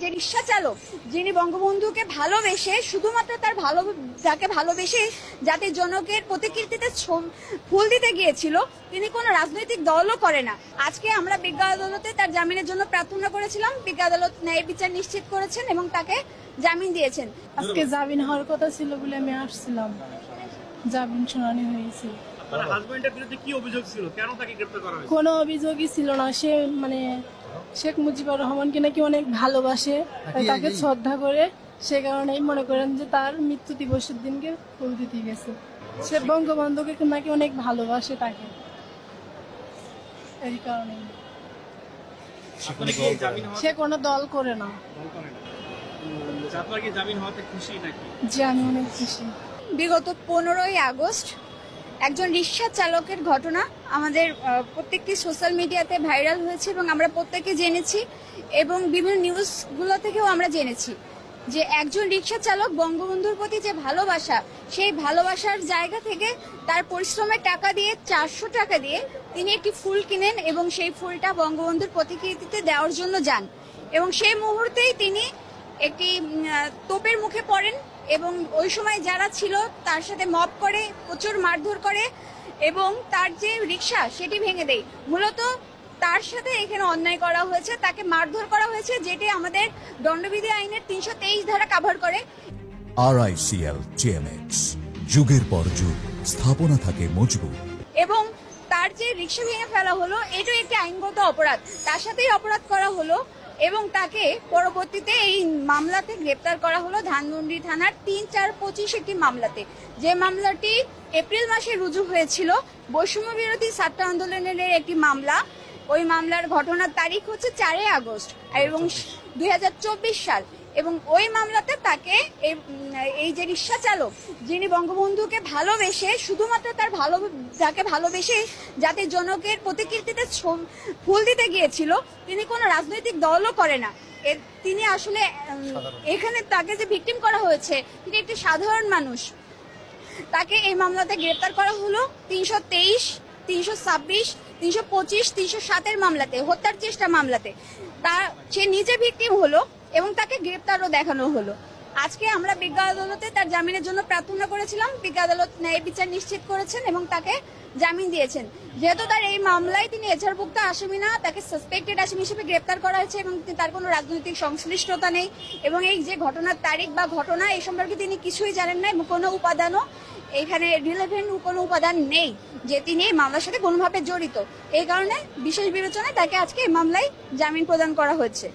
যে রিক্সা চালক যিনি বঙ্গবন্ধুকে ভালোবেসে শুধুমাত্র তাকে ভালোবেসে জাতির জনকের প্রতিকৃতিতে ফুল দিতে গিয়েছিল, তিনি কোনো রাজনৈতিক দলও করে না। আজকে আমরা বিজ্ঞ আদালতে তার জামিনের জন্য প্রার্থনা করেছিলাম, বিজ্ঞ আদালত ন্যায় বিচার নিশ্চিত করেছেন এবং তাকে জামিন দিয়েছেন। আজকে জামিন হওয়ার কথা ছিল বলে আমি আসছিলাম, জামিন শুনানি হয়েছে। আপনার হাজবেন্ডের বিরুদ্ধে কি অভিযোগ ছিল, কেন তাকে গ্রেফতার করা হয়েছে? কোনো অভিযোগই ছিল না। সে শেখ মুজিবুর রহমানকে নাকি অনেক ভালোবাসে, তাকে শ্রদ্ধা করে, সে কারণেই মনে করেন যে তার মৃত্যু দিবসের দিনকে ফুল দিতে গেছে। সে বঙ্গবন্ধুকে নাকি অনেক ভালোবাসে, তাকে এই কারণে। সে কোনো দল করে না। আপনার কি জামিন হওয়াতে খুশি নাকি? যে আমি অনেক খুশি। বিগত 15ই আগস্ট একজন রিক্সা চালকের ঘটনা আমাদের প্রত্যেকটি সোশ্যাল মিডিয়াতে ভাইরাল হয়েছে এবং আমরা প্রত্যেকে জেনেছি এবং বিভিন্ন নিউজগুলো থেকেও আমরা জেনেছি যে একজন রিক্সা চালক বঙ্গবন্ধুর প্রতি যে ভালোবাসা, সেই ভালোবাসার জায়গা থেকে তার পরিশ্রমের টাকা দিয়ে 400 টাকা দিয়ে তিনি একটি ফুল কিনেন এবং সেই ফুলটা বঙ্গবন্ধুর প্রতিকৃতিতে দেওয়ার জন্য যান এবং সেই মুহূর্তেই তিনি একটি তোপের মুখে পড়েন এবং ওই সময় যারা ছিল তার সাথে মব করে, প্রচুর মারধর করে এবং তার যে রিক্সা সেটি ভেঙে দেয়। মূলত তার সাথে এখানে অন্যায় করা হয়েছে, তাকে মারধর করা হয়েছে, যেটি আমাদের দণ্ডবিধি আইনের 323 ধারা কভার করে। RICL TMX, যুগের পর যুগ স্থাপনা থাকে মজবুত। এবং তার যে রিক্সা ভেঙে ফেলা হলো, এটাও একটি আইনগত অপরাধ, তার সাথেই অপরাধ করা হলো এবং তাকে পরবর্তীতে এই মামলাতে গ্রেপ্তার করা হলো ধানমন্ডি থানার 3-4-25 একটি মামলাতে, যে মামলাটি এপ্রিল মাসে রুজু হয়েছিল। বৈষম্য বিরোধী ছাত্র আন্দোলনের একটি মামলা। ওই মামলার ঘটনার তারিখ হচ্ছে 4 আগস্ট এবং 2024 সাল এবং ওই মামলাতে তাকে এই যে রিক্সা চালক যিনি বঙ্গবন্ধুকে ভালোবেসে শুধুমাত্র তাকে ভালোবেসে জাতির জনকের প্রতিকৃতিতে ফুল দিতে গিয়েছিল, তিনি কোনো রাজনৈতিক দলও করে না। তিনি আসলে এখানে তাকে যে ভিকটিম করা হয়েছে, তিনি একটি সাধারণ মানুষ। তাকে এই মামলাতে গ্রেপ্তার করা হলো 323, 326, 325, 307 মামলাতে, হত্যার চেষ্টা মামলাতে। সে নিজে ভিকটিম হলো এবং তাকে গ্রেপ্তারও দেখানো হলো। আজকে আমরা বিজ্ঞ আদালতে তার জামিনের জন্য প্রার্থনা করেছিলাম, বিজ্ঞ আদালত ন্যায় বিচার নিশ্চিত করেছেন এবং তাকে জামিন দিয়েছেন। যেহেতু তার এই মামলায় তিনি এছাড়ভুক্ত আসামি না, তাকে সাসপেক্টেড আসামি হিসেবে গ্রেপ্তার করা হয়েছে এবং তার কোনো রাজনৈতিক সংশ্লিষ্টতা নেই এবং এই যে ঘটনার তারিখ বা ঘটনা এই সম্পর্কে তিনি কিছুই জানেন না এবং কোনো উপাদানও এখানে রিলেভেন্ট কোনো উপাদান নেই যে তিনি এই মামলার সাথে কোনোভাবে জড়িত। এই কারণে বিশেষ বিবেচনায় তাকে আজকে এই মামলায় জামিন প্রদান করা হয়েছে।